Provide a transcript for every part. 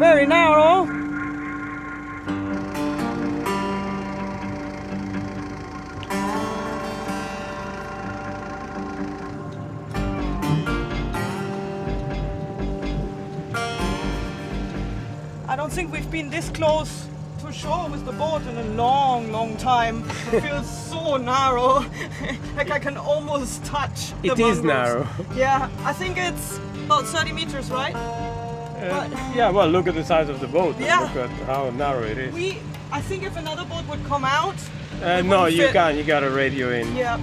Very narrow. I don't think we've been this close to shore with the boat in a long time. It feels so narrow. Like I can almost touch the It is mangroves. narrow. Yeah, I think it's about 30 meters, right? Yeah, well, look at the size of the boat. Yeah. Look at how narrow it is. I think if another boat would come out. No, wouldn't you fit. can't. You got a radio in. Yeah.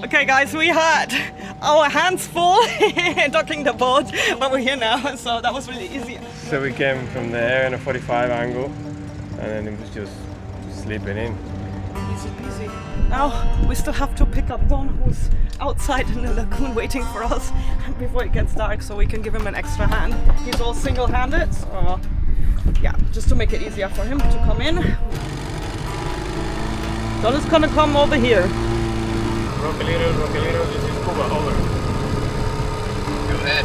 Okay guys, we had our hands full docking the boat, but we're here now, so that was really easy. So we came from there in a 45 angle, and then it was just sleeping in. Easy peasy. Now we still have to pick up Don, who's outside in the lagoon waiting for us before it gets dark, so we can give him an extra hand. He's all single-handed, so yeah, just to make it easier for him to come in. Don is gonna come over here. Rock a little, this is Cuba, over. Go ahead.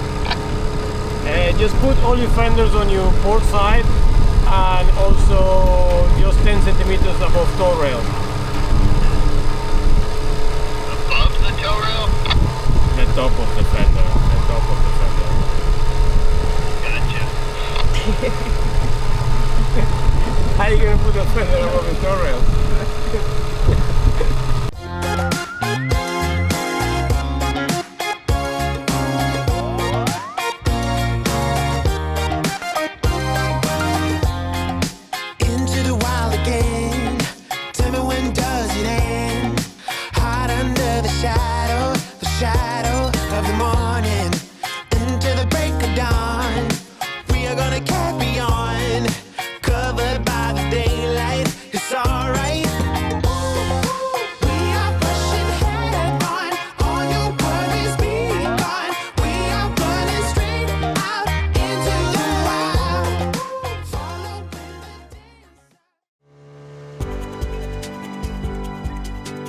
Just put all your fenders on your port side, and also just 10 centimeters above tow rail. Above the tow rail? The top of the fender, Gotcha. How are you gonna put a fender above the tow rail?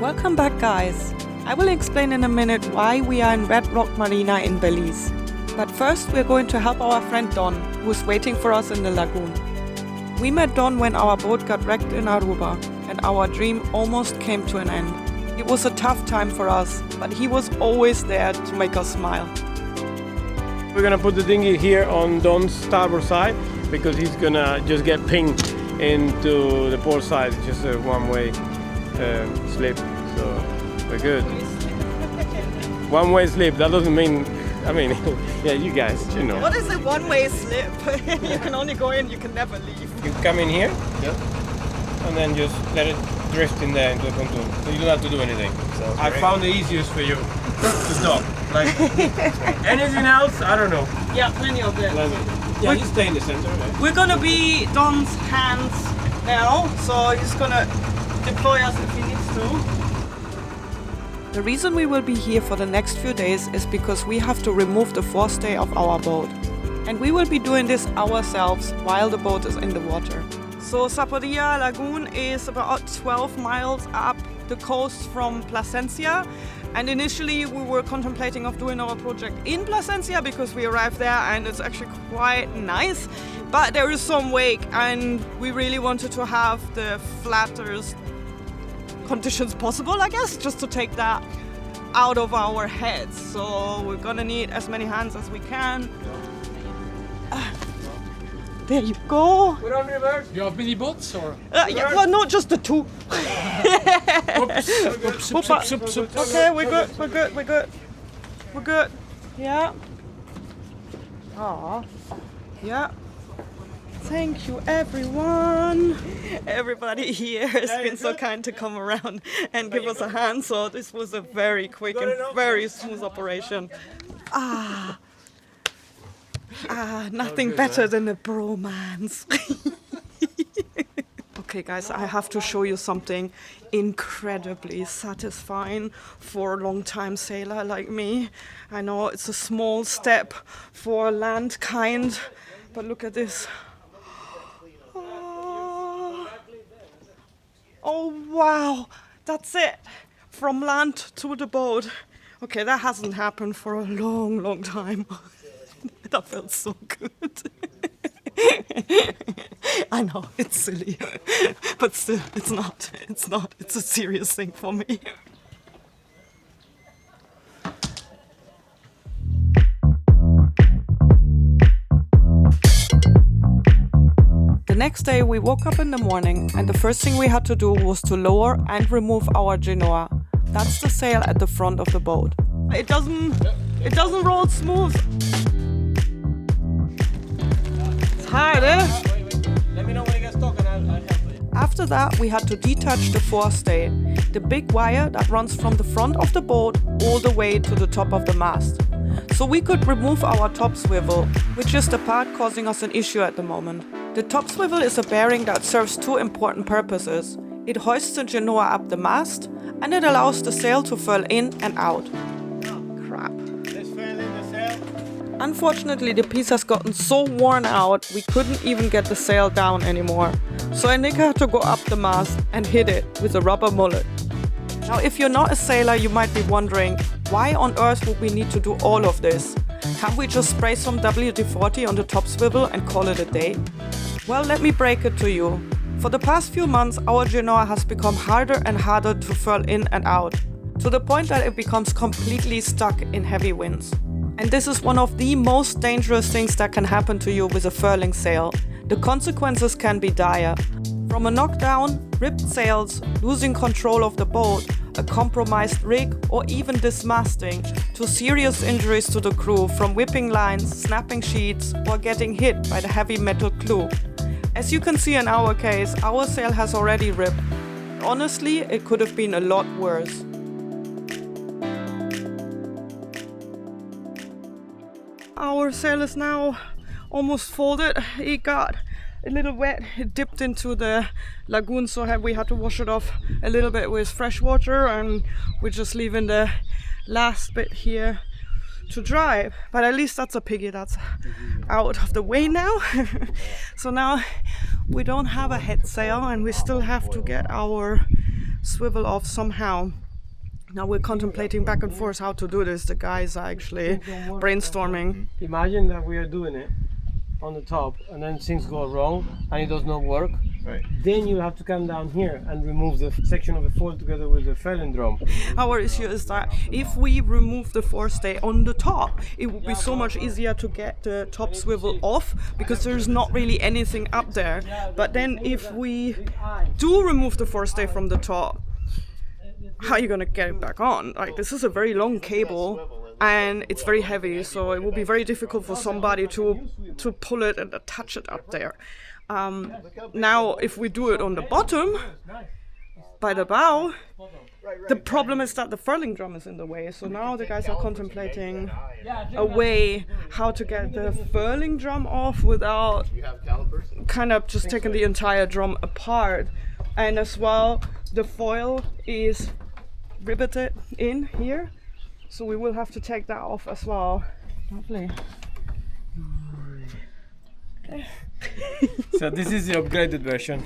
Welcome back guys. I will explain in a minute why we are in Red Rock Marina in Belize. But first we're going to help our friend Don, who's waiting for us in the lagoon. We met Don when our boat got wrecked in Aruba and our dream almost came to an end. It was a tough time for us, but he was always there to make us smile. We're gonna put the dinghy here on Don's starboard side because he's gonna just get pinged into the port side. It's just a one-way slip, so we're good. One-way slip, that doesn't mean, yeah, you guys, you know. What is a one-way slip? You can only go in, you can never leave. You come in here, Yep. and then just let it drift in there into the pontoon. So you don't have to do anything. Sounds I great. found the easiest for you to stop. Like anything else, I don't know. Yeah, plenty of it. Yeah, you stay in the center. Right? We're gonna be Don's hands now, so he's gonna deploy us if he needs to. The reason we will be here for the next few days is because we have to remove the forestay of our boat. And we will be doing this ourselves while the boat is in the water. So Saporia Lagoon is about 12 miles up the coast from Plasencia. And initially we were contemplating of doing our project in Plasencia because we arrived there and it's actually quite nice. But there is some wake and we really wanted to have the flattest conditions possible, I guess, just to take that out of our heads. So we're gonna need as many hands as we can. There you go. Put on reverse. You have mini boats or? Yeah, well, not just the two. Okay, we're good. Yeah. Aw. Yeah. Thank you, everyone. Everybody here has been so kind to come around and give us a hand. So this was a very quick and very smooth operation. Nothing better than a bromance. Okay guys, I have to show you something incredibly satisfying for a long-time sailor like me. I know it's a small step for landkind, but look at this. Oh wow, that's it. From land to the boat. Okay, that hasn't happened for a long, long time. That felt so good. I know, it's silly, but still, it's not, it's a serious thing for me. The next day we woke up in the morning and the first thing we had to do was to lower and remove our genoa. That's the sail at the front of the boat. It doesn't roll smooth. It's hard, eh? Let me know when it gets stuck and I'll help you. After that, we had to detach the forestay, the big wire that runs from the front of the boat all the way to the top of the mast. So we could remove our top swivel, which is the part causing us an issue at the moment. The top swivel is a bearing that serves two important purposes. It hoists the genoa up the mast, and it allows the sail to furl in and out. Oh, crap. Let's furl in the sail. Unfortunately, the piece has gotten so worn out, we couldn't even get the sail down anymore. So Annika had to go up the mast and hit it with a rubber mullet. Now, if you're not a sailor, you might be wondering, why on earth would we need to do all of this? Can't we just spray some WD-40 on the top swivel and call it a day? Well, let me break it to you. For the past few months, our genoa has become harder and harder to furl in and out, to the point that it becomes completely stuck in heavy winds. And this is one of the most dangerous things that can happen to you with a furling sail. The consequences can be dire. From a knockdown, ripped sails, losing control of the boat, a compromised rig, or even dismasting, to serious injuries to the crew from whipping lines, snapping sheets, or getting hit by the heavy metal clew. As you can see in our case, our sail has already ripped. Honestly, it could have been a lot worse. Our sail is now almost folded. It got a little wet. It dipped into the lagoon, so we had to wash it off a little bit with fresh water, and we're just leaving the last bit here to dry. But at least that's a piggy that's out of the way now. So now we don't have a head sail, and we still have to get our swivel off somehow. Now we're contemplating back and forth how to do this. The guys are actually brainstorming. Imagine that we are doing it on the top and then things go wrong and it does not work. Right. Then you have to come down here and remove the section of the foil together with the furling drum. Our issue is that if we remove the forestay on the top, it would be so much easier to get the top swivel off because there's not really anything up there. But then if we do remove the forestay from the top, how are you gonna get it back on? Like, this is a very long cable and it's very heavy, so it will be very difficult for somebody to pull it and attach it up there. Now, if we do it on the bottom, by the bow, the problem is that the furling drum is in the way. So now the guys are contemplating a way how to get the furling drum off without kind of just taking the entire drum apart. And as well, the foil is riveted in here, so we will have to take that off as well. Lovely. So this is the upgraded version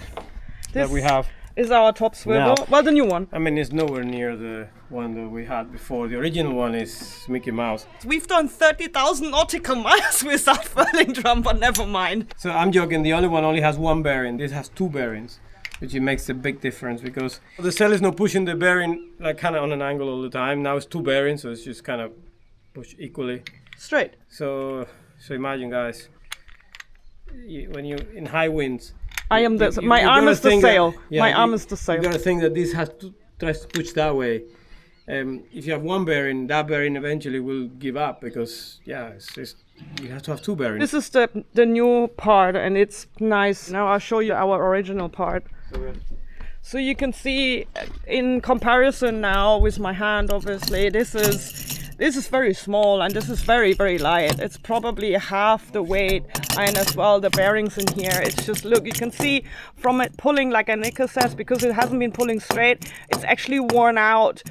that we have. Is our top swivel. Now, well, the new one. I mean, it's nowhere near the one that we had before. The original one is Mickey Mouse. We've done 30,000 nautical miles with that furling drum, but never mind. So I'm joking, the other one only has one bearing. This has two bearings, which makes a big difference because the sail is not pushing the bearing like kind of on an angle all the time. Now it's two bearings, so it's just kind of pushed equally. Straight. So imagine, guys, when you in high winds. I am the. My arm is the sail. My arm is the sail. You gotta think that this has to try to push that way. If you have one bearing, that bearing eventually will give up because it's just, you have to have two bearings. This is the new part, and it's nice. Now I'll show you our original part. So you can see in comparison now with my hand, obviously, this this is very small and this is very, very light. It's probably half the weight, and as well the bearings in here. It's just, look, you can see from it pulling, like Annika says, because it hasn't been pulling straight, it's actually worn out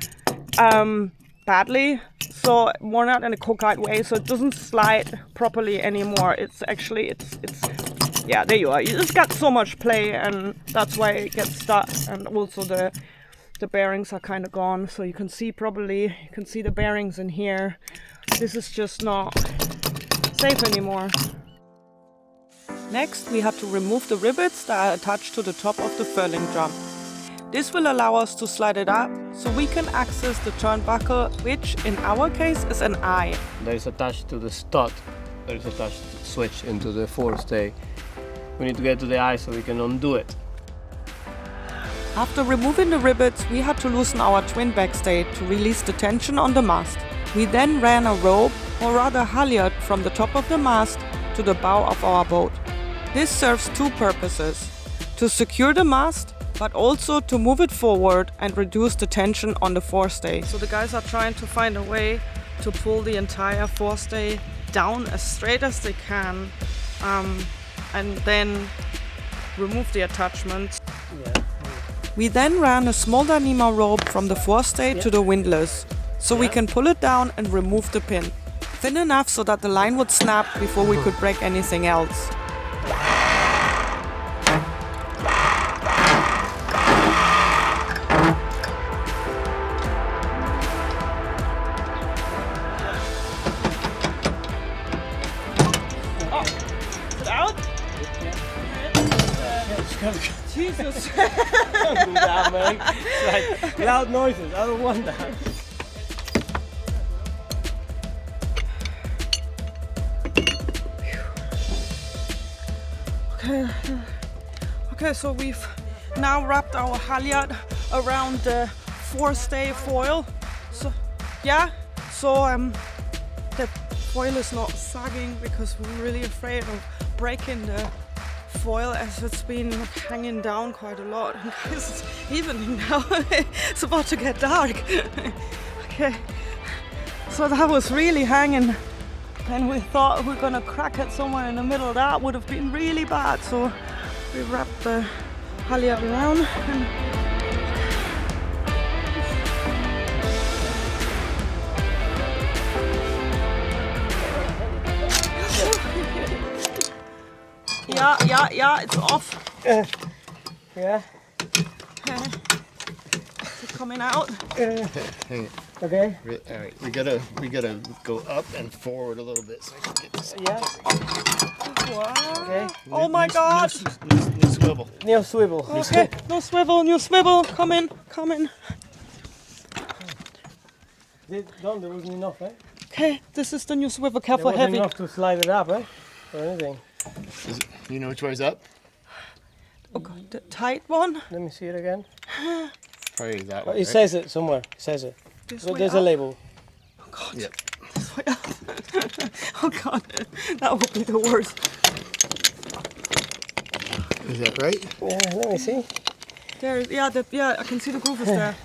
badly. So worn out in a cockeyed way, so it doesn't slide properly anymore. It's actually, it's yeah, there you are. You just got so much play, and that's why it gets stuck. And also the bearings are kind of gone, so you can see probably, you can see the bearings in here. This is just not safe anymore. Next, we have to remove the rivets that are attached to the top of the furling drum. This will allow us to slide it up so we can access the turnbuckle, which in our case is an eye. There is attached to the stud, there is attached switch into the forestay. We need to get to the eye so we can undo it. After removing the rivets, we had to loosen our twin backstay to release the tension on the mast. We then ran a rope, or rather halyard, from the top of the mast to the bow of our boat. This serves two purposes: to secure the mast, but also to move it forward and reduce the tension on the forestay. So the guys are trying to find a way to pull the entire forestay down as straight as they can, and then remove the attachments. Yeah. We then ran a small Dyneema rope from the forestay to the windlass, so we can pull it down and remove the pin. Thin enough so that the line would snap before we could break anything else. Jesus! Don't do that, man. It's like loud noises. I don't want that. Okay, so we've now wrapped our halyard around the forestay foil. So yeah, so the foil is not sagging because we're really afraid of breaking the foil, as it's been hanging down quite a lot. And guys, it's evening now. It's about to get dark. Okay, so that was really hanging, and we thought we were gonna crack it somewhere in the middle. That would have been really bad. So we wrapped the halyard around. And yeah, it's off. Yeah. Is it coming out? Hang it. Okay. All right, we gotta go up and forward a little bit so I can get this. Yeah. Wow. Okay. Oh my God. New swivel. New swivel. Okay, no swivel, new swivel. Come in. There wasn't enough, eh? Okay, this is the new swivel. There Careful, wasn't heavy. enough to slide it up, eh? Or anything. You know which way's up? Oh God, the tight one. Let me see it again. Probably that Oh, way. it Right? says it somewhere. It says it. This But way there's a up. label. Oh God. Yep. This way up. Oh God, that would be the worst. Is that right? Yeah, let me see. There, yeah, I can see the groove is there.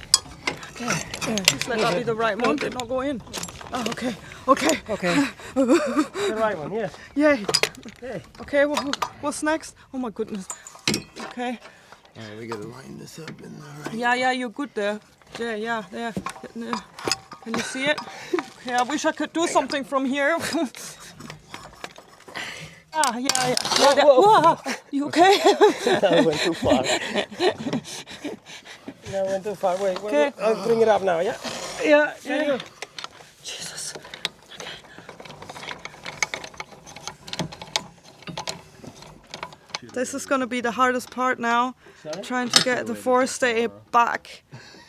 Just let that be the right one. Did not go in. Oh, okay. Okay. The right one, yes. Yay. Okay. Okay, what's next? Oh my goodness. Okay. All right, we gotta line this up in the right. Yeah, you're good there. Yeah, there. Can you see it? Okay, I wish I could do something from here. Yeah. There. Whoa. You okay? That went too far. That went too far. Wait, Okay. I'll bring it up now, yeah? Yeah. There you go. Jesus. Okay. This is gonna be the hardest part now. Sorry? Trying to get the forestay back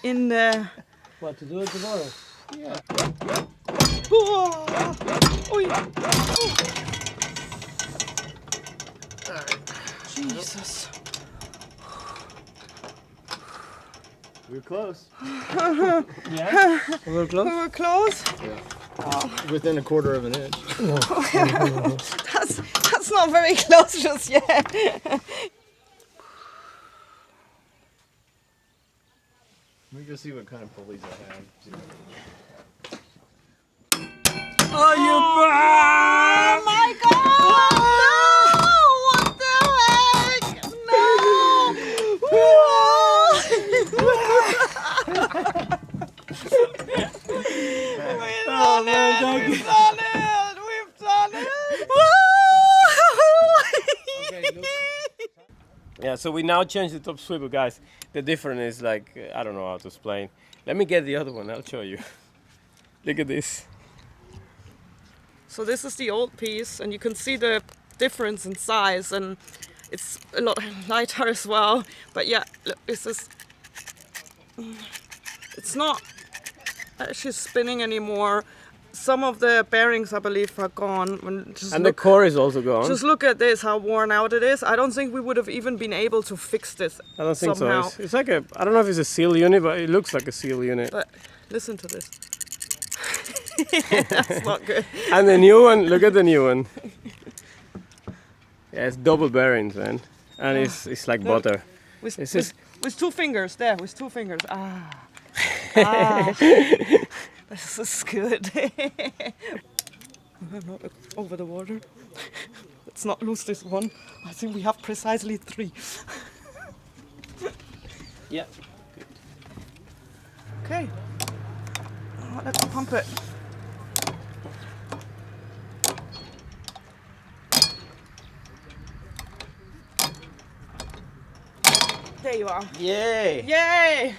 in the. What, to do it tomorrow? Yeah. Oh, yeah. All right. Jesus. We're close. Yeah? A little We close? were close. Yeah. Within a quarter of an inch. That's not very close just yet. Let me go see what kind of pulleys I have. Oh, you bad! Oh my God! No! What the heck? No! Oh, man, We've done it! We've done it! Yeah, so we now change the top swivel, guys. The difference is like, I don't know how to explain. Let me get the other one, I'll show you. Look at this. So this is the old piece, and you can see the difference in size, and it's a lot lighter as well. But yeah, look, this is, it's not actually spinning anymore. Some of the bearings, I believe, are gone. And the core is also gone. Just look at this, how worn out it is. I don't think we would have even been able to fix this I don't think somehow. so. It's like a, I don't know if it's a seal unit, but it looks like a seal unit. But listen to this. That's not good. And the new one, look at the new one. Yeah, it's double bearings, man. And it's like butter. With, This with, is- with 2 fingers, there, with 2 fingers. This is good. I'm not over the water. Let's not lose this one. I think we have precisely 3. Yeah. Okay. Let's pump it. There you are. Yay! Yay!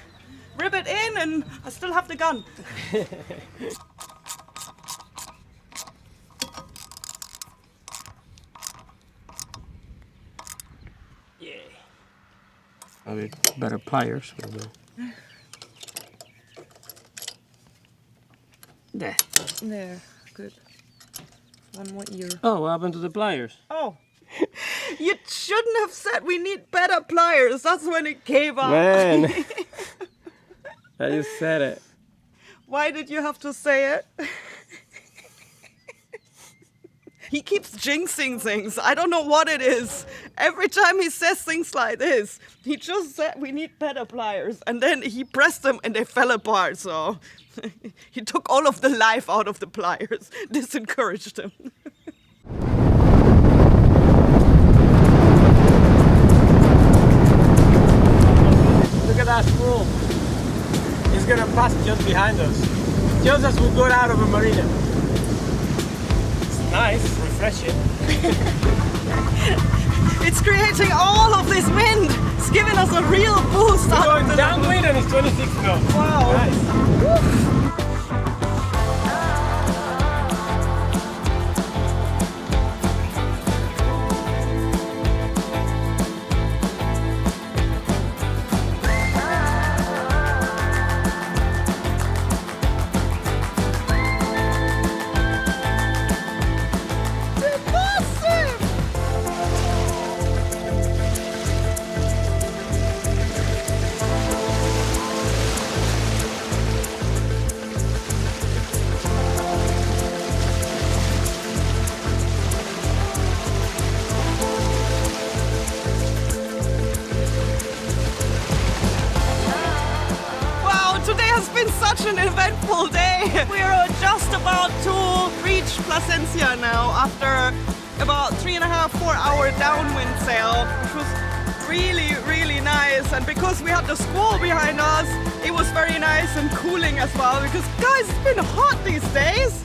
Rib it in, and I still have the gun. Yay! Maybe better pliers. There. There, good. One more ear. Oh, what happened to the pliers? Oh, you shouldn't have said we need better pliers. That's when it gave up. Man! I just said it. Why did you have to say it? He keeps jinxing things. I don't know what it is. Every time he says things like this, he just said we need better pliers. And then he pressed them and they fell apart. So he took all of the life out of the pliers. This encouraged him. Look at that spool. It's gonna pass just behind us. Just as we got out of a marina. It's nice, refreshing. It's creating all of this wind. It's giving us a real boost. We're going downwind and it's 26 knots. Wow. Nice. Such an eventful day. We are just about to reach Plasencia now after about 3.5 to 4 hour downwind sail, which was really, really nice. And because we had the squall behind us, it was very nice and cooling as well, because guys, it's been hot these days.